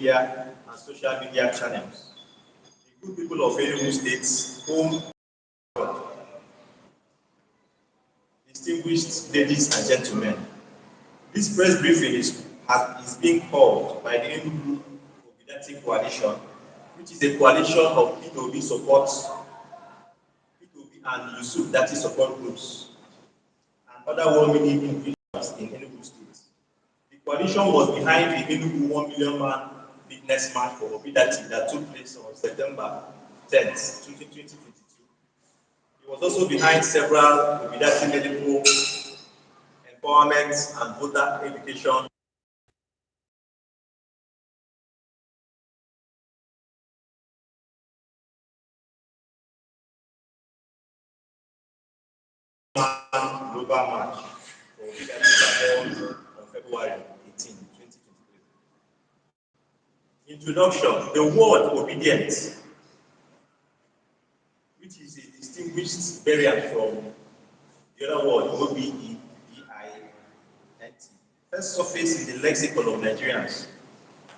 media and social media channels. The good people of Enugu State, home, distinguished ladies and gentlemen, this press briefing is being called by the Enugu Coalition, which is a coalition of P2B support, P2B and Yusuf Dati support groups, and other well-meaning individuals in Enugu State. The coalition was behind the Enugu 1 million man fitness march for Obidati that took place on September 10th, 2022. It was also behind several Obidati medical empowerment and voter education global march for Obidati held on February 18, 2023. Introduction: the word obedient, which is a distinguished variant from the other word OBEDIENT, first surfaced in the lexicon of Nigerians,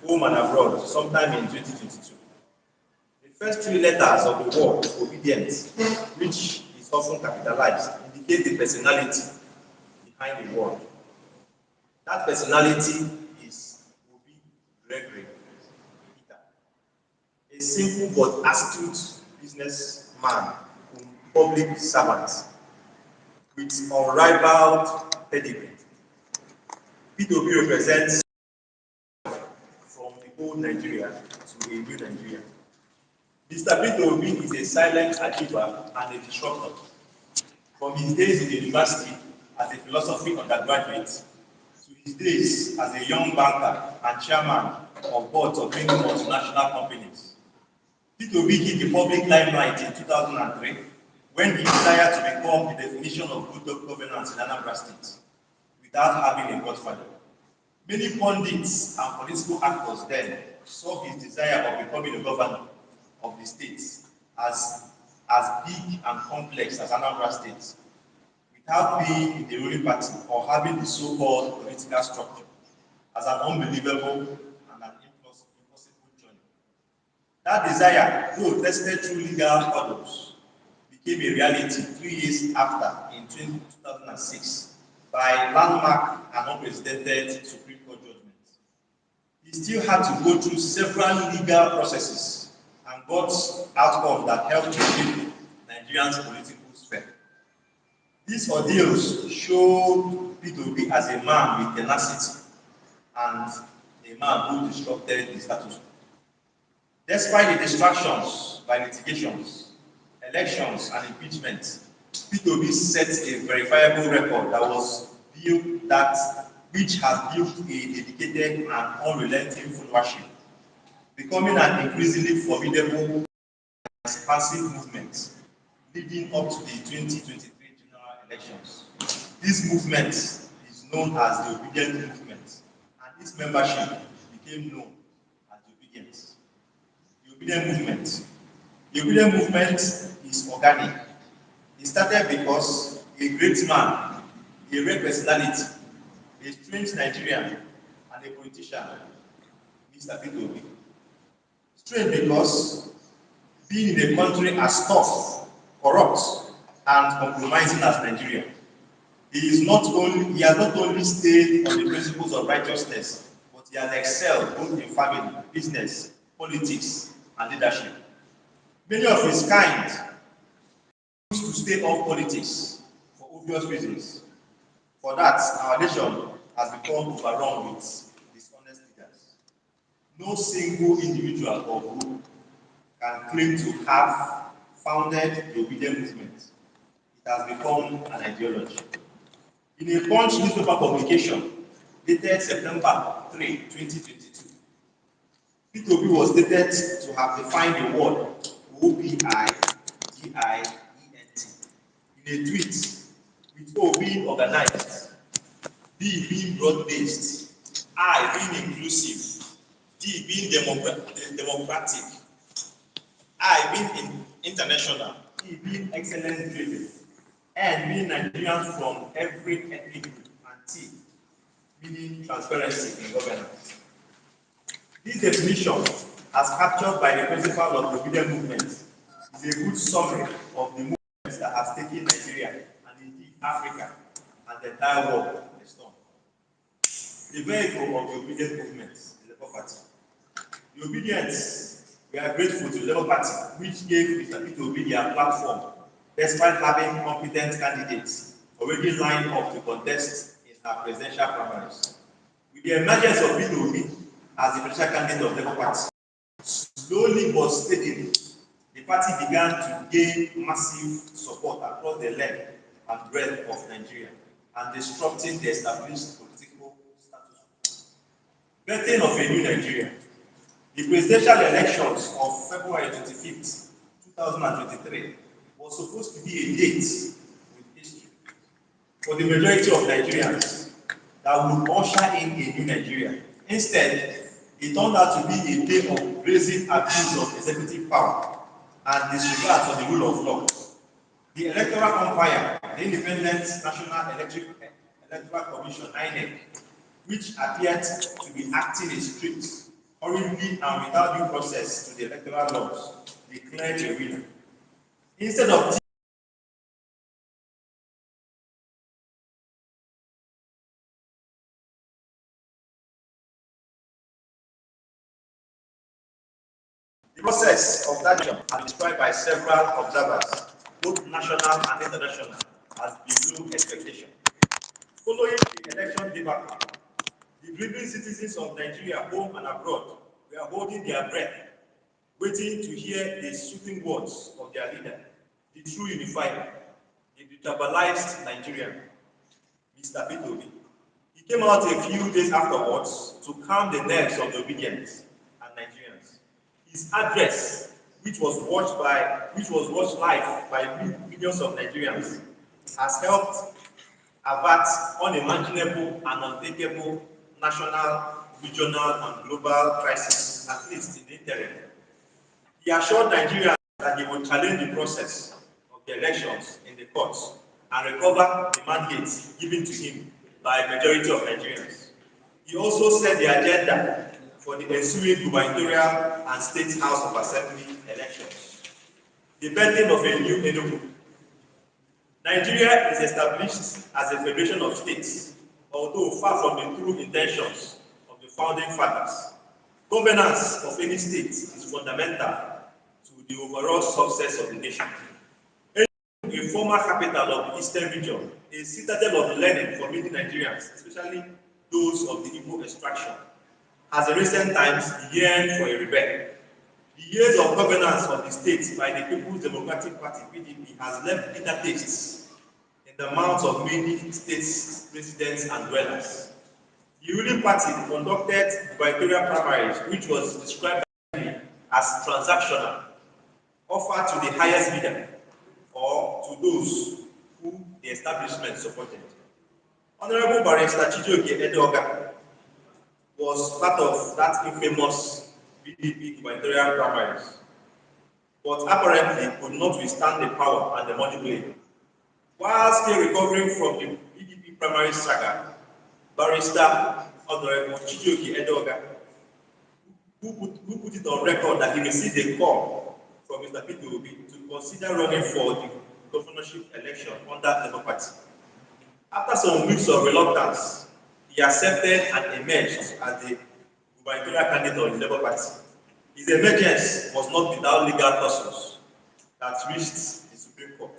home and abroad, sometime in 2022. The first three letters of the word obedient, which is often capitalized, indicate the personality behind the word. That personality is Obi Gregory, a simple but astute businessman, public servant, with unrivaled pedigree. P2B represents from the old Nigeria to a new Nigeria. Mr. P2B is a silent achiever and a disruptor. From his days in the university as a philosophy undergraduate to his days as a young banker and chairman of boards of many multinational companies, P2B hit the public limelight in 2003 when he desired to become the definition of good governance in Anambra State without having a godfather. Many pundits and political actors then saw his desire of becoming a governor of the state as big and complex as Anambra State, without being in the ruling party or having the so-called political structure, as an unbelievable and an impossible journey. That desire, though tested through legal hurdles, became a reality 3 years after, in 2006, by landmark and unprecedented Supreme Court judgments. He still had to go through several legal processes and got outcomes that helped to shape Nigerians' political sphere. These ordeals showed P2B as a man with tenacity and a man who disrupted the status quo. Despite the distractions by litigations, elections, and impeachment, P2B set a verifiable record which has built a dedicated and unrelenting followership, becoming an increasingly formidable and expansive movement leading up to the 2023 general elections. This movement is known as the Obedient Movement, and its membership became known as the Obedience. The Obedient Movement. The Obedient Movement is organic. It started because a great man, a rare personality, a strange Nigerian, and a politician, Mr. P2B. Strange because being in a country as tough, corrupt, and compromising as Nigeria, he has not only stayed on the principles of righteousness, but he has excelled both in family, business, politics, and leadership. Many of his kind to stay off politics for obvious reasons. For that, our nation has become overrun with dishonest leaders. No single individual or group can claim to have founded the Obedient Movement. It has become an ideology. In a Punch newspaper publication dated September 3, 2022, P2B was stated to have defined the word OBIDIENT in a tweet, with O being organized, B being broad-based, I being inclusive, D being democratic, I being international, E being excellence-driven, N being Nigerians from every ethnic group, and T meaning transparency in governance. This definition, as captured by the principle of the obedient movement, is a good summary of the movements that has taken Nigeria and indeed Africa and the entire world by storm. The vehicle of the obedient movement, the Labour Party. The Obedience, we are grateful to the Labour Party, which gave Mr. Peter Obi their platform, despite having competent candidates already lined up to contest in our presidential primaries. With the emergence of Peter Obi as the presidential candidate of the Labour Party, slowly but steadily, the party began to gain massive support across the length and breadth of Nigeria and disrupting the established political status quo. Birthing of a new Nigeria. The presidential elections of February 25th, 2023 was supposed to be a date with history for the majority of Nigerians that would usher in a new Nigeria. Instead, it turned out to be a day of brazen abuse of executive power and disregard for the rule of law. The electoral umpire, the Independent National Electoral Commission (INEC), which appeared to be acting in strict, hurriedly and without due process to the electoral laws, declared a winner. Instead of the process of that has been described by several observers, both national and international, as below expectation. Following the election debacle, the grieving citizens of Nigeria, home and abroad, were holding their breath, waiting to hear the soothing words of their leader, the true unifier, the detribalized Nigerian, Mr. Peter Obi. He came out a few days afterwards to calm the nerves of the obedient and Nigerians. His address, which was watched live by millions of Nigerians, has helped avert unimaginable and unthinkable national, regional, and global crises, at least in the interim. He assured Nigerians that he would challenge the process of the elections in the courts and recover the mandates given to him by a majority of Nigerians. He also set the agenda for the ensuing gubernatorial and state House of Assembly elections. The birthing of a new Enugu. Nigeria is established as a federation of states, although far from the true intentions of the founding fathers. Governance of any state is fundamental to the overall success of the nation. A former capital of the Eastern region, a citadel of learning for many Nigerians, especially those of the Igbo extraction, has in recent times yearned for a rebel. The years of governance of the state by the People's Democratic Party (PDP) has left bitter tastes in the mouths of many states, residents, and dwellers. The ruling party conducted gubernatorial primaries, which was described as transactional, offered to the highest bidder or to those who the establishment supported. Honorable Barrister Chijioke Edeoga was part of that infamous PDP gubernatorial primaries, but apparently could not withstand the power and the money blame. While still recovering from the PDP primary saga, Barrister Honorable Chijioke Edeoga, who put it on record that he received a call from Mr. Peter Obi to consider running for the governorship election under Labour Party. After some weeks of reluctance, he accepted and emerged as the gubernatorial candidate of the Labour Party. His emergence was not without legal tussles that reached the Supreme Court.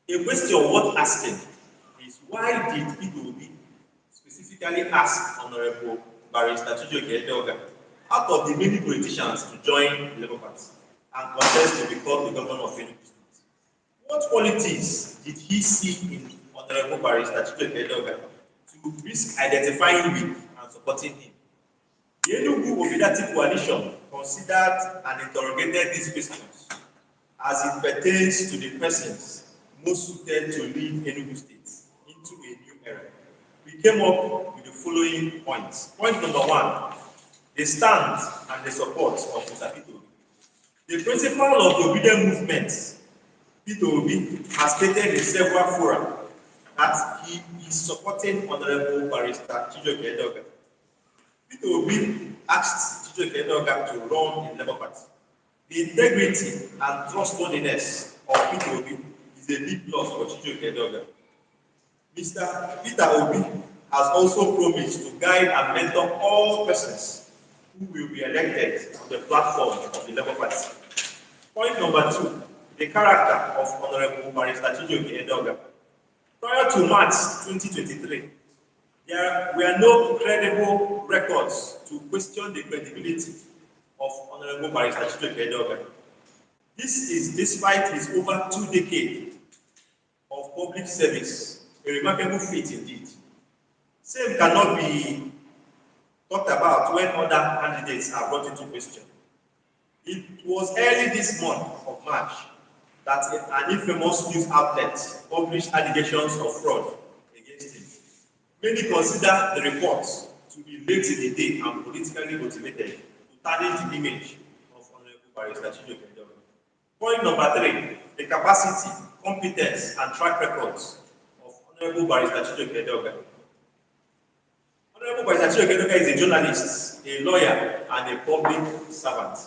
A question worth asking is, why did Peter Obi specifically ask Honorable Barrister Chijioke Edeoga, out of the many politicians, to join the Labour Party and contest to become the governor of Enugu State? What qualities did he see in Honorable Barrister Chijioke Edeoga to risk identifying with and supporting him? The Enugu Obedati coalition considered and interrogated these questions as it pertains to the persons most suited to lead Enugu State into a new era. We came up with the following points. Point number one, the stand and the support of Mr. Peter Obi. The principle of the obedient movement, Peter Obi has stated in several fora that he is supporting Honorable Barrister Chijioke Edeoga. Peter Obi asked Chijioke Edoga to run in Labour Party. The integrity and trustworthiness of Peter Obi is a big plus for Chijioke Edoga. Mr. Peter Obi has also promised to guide and mentor all persons who will be elected on the platform of the Labour Party. Point number 2, the character of Honorable Barrister Chijioke Edoga. Prior to March 2023, there were no credible records to question the credibility of Honorable Barrister Chijioke Edoga. This is despite his over 2 decades of public service, a remarkable feat indeed. Same cannot be talked about when other candidates are brought into question. It was early this month of March that an infamous news outlet published allegations of fraud against him. Many consider the reports to be late in the day and politically motivated to tarnish the image of Honorable Barrister Chijioke Edoga. Point number 3, the capacity, competence, and track records of Honorable Barrister Chijioke Edoga. Honorable Barrister Chijioke Edoga is a journalist, a lawyer, and a public servant.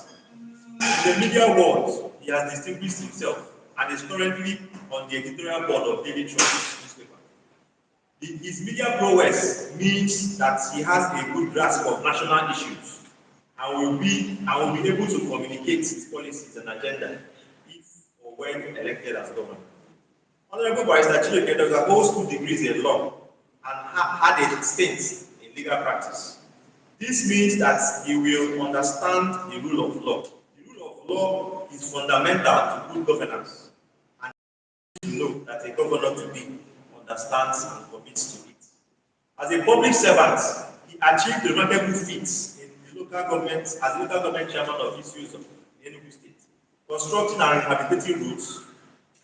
In the media world, he has distinguished himself and is currently on the editorial board of Daily Trust newspaper. His media prowess means that he has a good grasp of national issues and will be able to communicate his policies and agenda if or when elected as governor. Honorable Barrister Chijioke Edoga holds 2 degrees in law and had a stint in legal practice. This means that he will understand the rule of law. The rule of law is fundamental to good governance, and you know that a governor to be understands and commits to it. As a public servant, he achieved remarkable feats in the local government as local government chairman of issues of Enugu State, constructing and rehabilitating roads,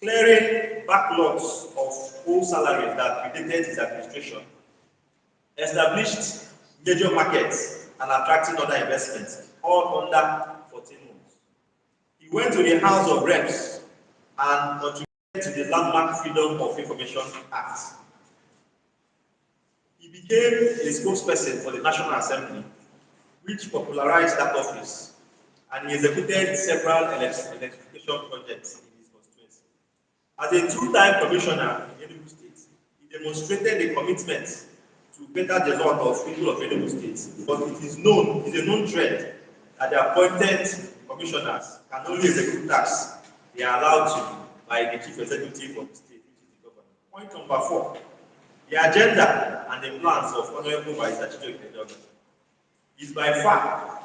clearing backlogs of old salaries that predated his administration, established major markets, and attracting other investments, all under 14 months. He went to the House of Reps and contributed to the landmark Freedom of Information Act. He became a spokesperson for the National Assembly, which popularized that office, and he executed several electrification projects in his constituency. As a 2-time commissioner in Enugu State, he demonstrated a commitment to better the lot of people of Enugu State, but it is a known trend that the appointed commissioners can only execute tasks they are allowed to by the chief executive of the state, which is the governor. Point number 4, the agenda and the plans of Honorable Barrister Chijioke Edoga is by far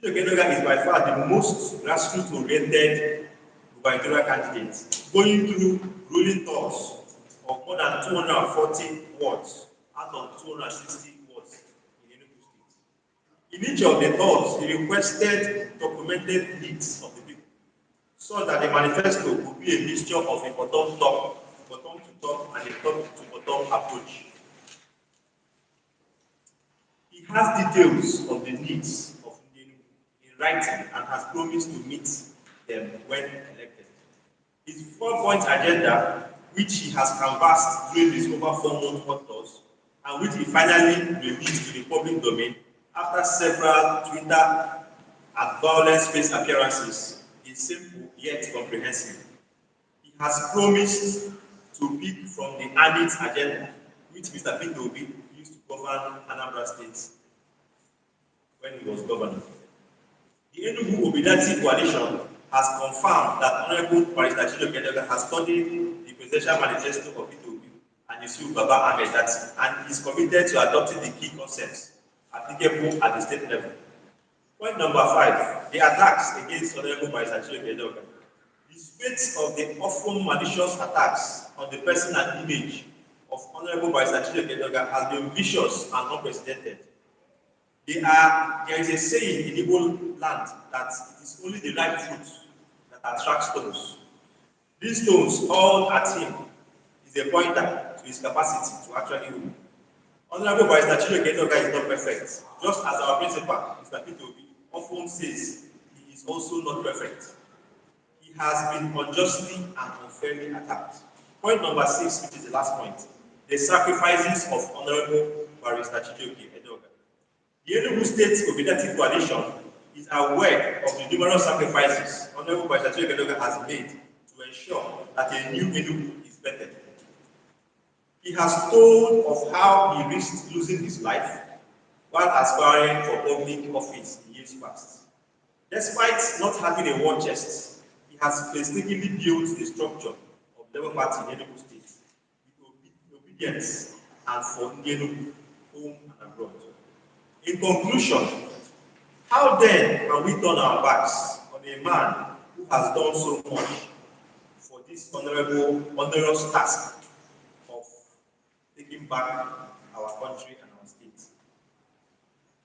the most grassroots-oriented gubernatorial candidate, going through ruling tours of more than 240 wards out of 260 wards in Enugu State. In each of the tours, he requested documented needs of the people, so that the manifesto would be a mixture of a bottom-to-top and a top-to-bottom approach. He has details of the needs of Enugu in writing and has promised to meet them when elected. His 4-point agenda, which he has canvassed during his over 4-month tours, and which he finally released to the public domain after several Twitter and violence-based appearances, is simple yet comprehensive. He has promised to pick from the ANIT agenda, which Mr. Peter Obi used to govern Anambra State when he was governor. The Enugu Obidati coalition has confirmed that Honorable Barrister Chijioke Edoga has studied the presidential manifesto of Peter Obi and Yusuf Baba Ahmed Dati, and is committed to adopting the key concepts applicable at the state level. Point number 5, the attacks against Honorable Barrister Chijioke Edoga. The spate of the often malicious attacks on the person and image of Honorable Barrister Chijioke Edoga has been vicious and unprecedented. There is a saying in Igbo land that it is only the right fruit that attracts stones. These stones all at him is a pointer to his capacity to actually rule. Honorable Barrister Chijioke Edoga is not perfect, just as our principal, Mr. Peter Obi, often says he is also not perfect. He has been unjustly and unfairly attacked. Point number 6, which is the last point, the sacrifices of Honorable Barrister Chijioke Edoga. The Enugu State Obedient Coalition is aware of the numerous sacrifices Honorable Barrister Chijoke has made to ensure that a new Enugu is vetted. He has told of how he risked losing his life while aspiring for public office in years past. Despite not having a war chest, he has painstakingly built the structure of the Labour Party in Enugu State with obedience and for Enugu, home and abroad. In conclusion, how then can we turn our backs on a man who has done so much for this onerous task of taking back our country and our state?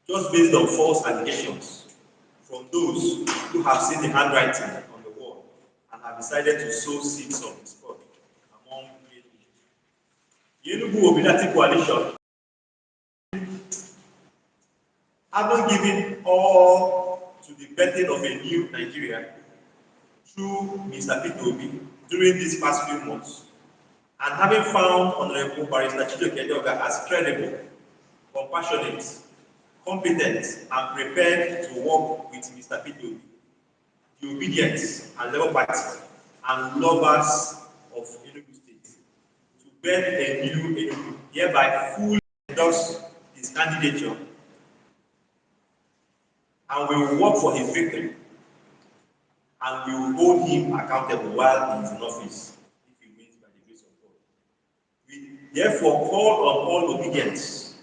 Just based on false allegations from those who have seen the handwriting on the wall and have decided to sow seeds of discord among the Enugu Obedient Coalition haven't given all to the birthing of a new Nigeria through Mr. Peter Obi during these past few months, and having found Honorable Barrister Chijoke as credible, compassionate, competent, and prepared to work with Mr. Peter Obi, the Obedience and Labour Party, and lovers of Enugu State, to birth a new Enugu, hereby fully endorse his candidature, and we will work for his victory, and we will hold him accountable while he is in office if he wins by the grace of God. We therefore call on all obedience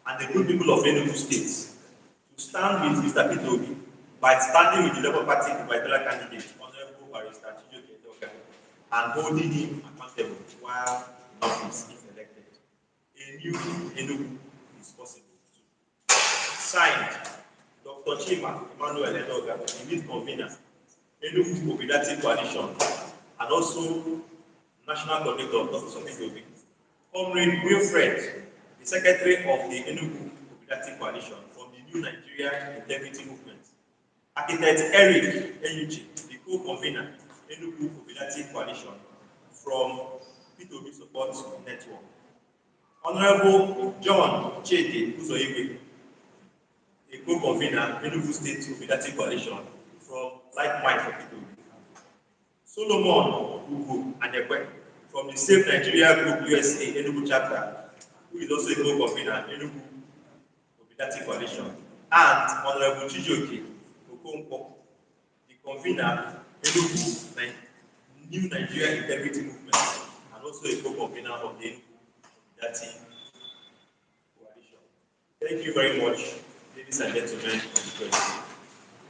and the good people of Enugu State to stand with Mr. Peter Obi by standing with the Labour Party gubernatorial candidate, Honorable Barrister Chijoke, and holding him accountable while in office if elected. A new Enugu is possible too. Signed, Dr. Chima Emmanuel Edoga, the lead convener, Enugu Obedient Coalition, and also National Coordinator of Dr. Peter Obi. Comrade Wilfred, the Secretary of the Enugu Obedient Coalition from the New Nigeria Integrity Movement. Architect Eric Enyuchi, the co-convener, Enugu Obedient Coalition from Peter Obi Support Network. Honorable John Chede Uzoigwe, a co-convener, Enugu State Obedient Coalition from Like Mind for Peter Obi. Solomon Ugo Adekwe from the same Nigeria Group USA Enugu chapter, who is also a co-convener, Enugu Obedient Coalition, and Honorable Chijoke Okonkwo, the convener, Enugu New Nigeria Integrity Movement, and also a co-convener of the Enugu Obedient Coalition. Thank you very much, ladies and gentlemen of the press.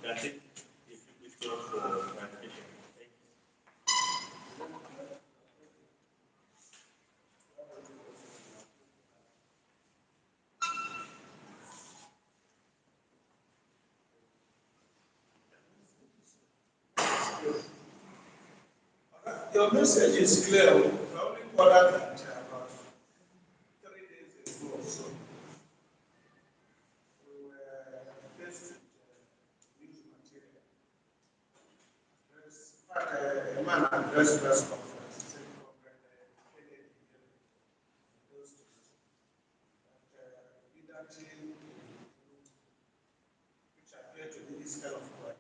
You can take a few questions for clarification. Thank you. Your message is clear. We only covered that about 3 days ago or so. We were faced with news material. There's a man addressed press conference. He said, Kennedy, those leadership, which appear to be this kind of coalition.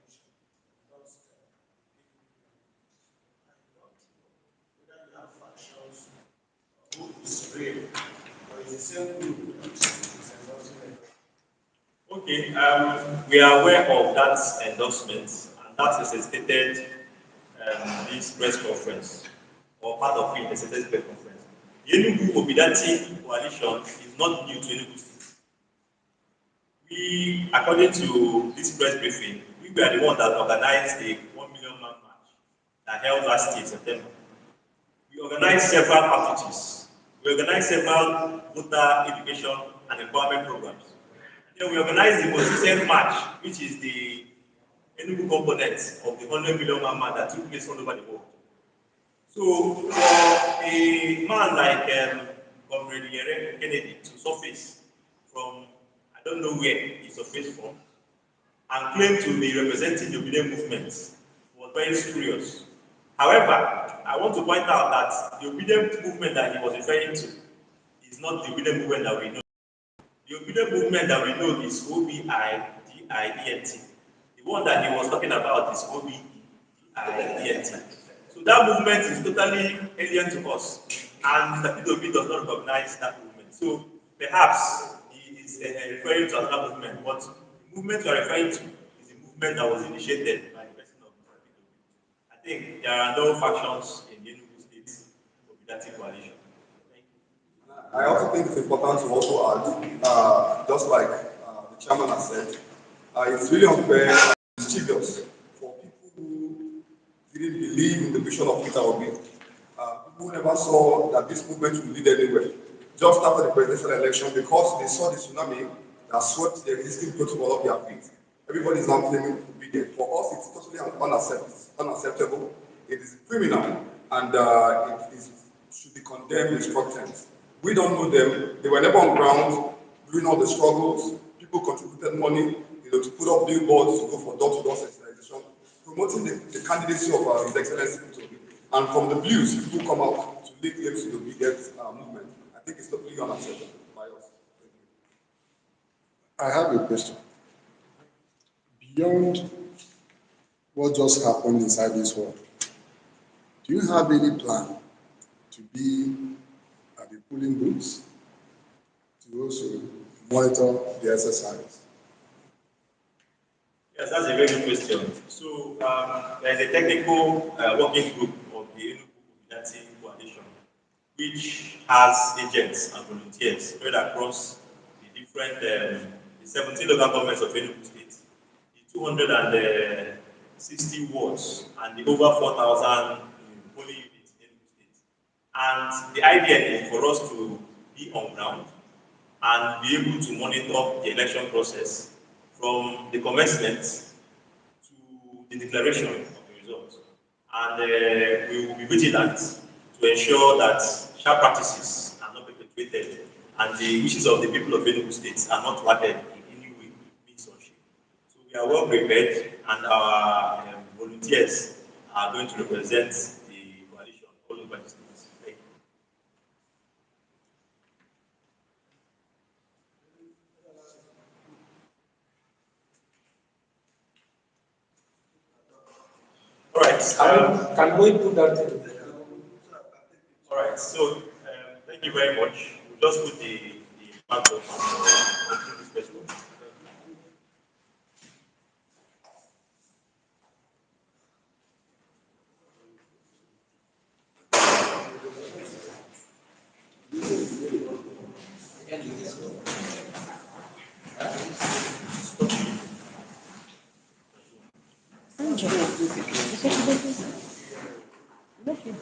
Who is real, or is the same group that is endorsing. Okay, we are aware of that endorsement, and that is stated this press conference, or part of it, the stated press conference. The Enugu Obedient Coalition is not new to Enugu State. We, according to this press briefing, we were the one that organized the 1 million man march that held last year, September. We organized several outreaches. We organized several voter education and empowerment programs. And then we organized the most recent march, which is the Enugu component of the 100 million man march that took place all over the world. So for a man like Comrade Kennedy to surface from, I don't know where he surfaced from, and claim to be representing the obedient movement was very spurious. However, I want to point out that the obedient movement that he was referring to is not the obedient movement that we know. The obedient movement that we know is OBIDIENT. The one that he was talking about is OBEDIENT. So that movement is totally alien to us, and the P2B does not recognize that movement. So perhaps he is referring to another movement, but the movement you are referring to is a movement that was initiated by the person of the P2B. I think there are no factions in the Enugu State Obedient Coalition. I also think it's important to also add, just like the chairman has said, it's really unfair and mischievous for people who didn't believe in the vision of Peter Obi, people who never saw that this movement would lead anywhere. Just after the presidential election, because they saw the tsunami that swept the existing protocol of their feet. Everybody is now claiming obedience. For us, it's totally unacceptable. It is criminal, and should be condemned in strong terms. We don't know them. They were never on ground during all the struggles. People contributed money, to put up billboards, to go for door-to-door sensitization, promoting the candidacy of His Excellency Peter. And from the blues, people come out to lay claims to the obedient movement. I think it's totally unacceptable by us. I have a question. Beyond what just happened inside this hall, do you have any plan to be at the polling booths to also monitor the exercise? Yes, that's a very good question. So there is a technical working group of the Enugu Obedient Coalition, which has agents and volunteers spread across the different the 17 local governments of Enugu State, the 260 wards, and the over 4,000 polling units in Enugu State. And the idea is for us to be on ground and be able to monitor the election process from the commencement to the declaration of the results. And we will be vigilant to ensure that sharp practices are not perpetuated and the wishes of the people of Enugu State are not thwarted in any way, means or shape. So we are well prepared, and our volunteers are going to represent the coalition all over the state. Thank you. All right. Can we put that in? All right. So thank you very much. We'll just put the mark of this question. Okay.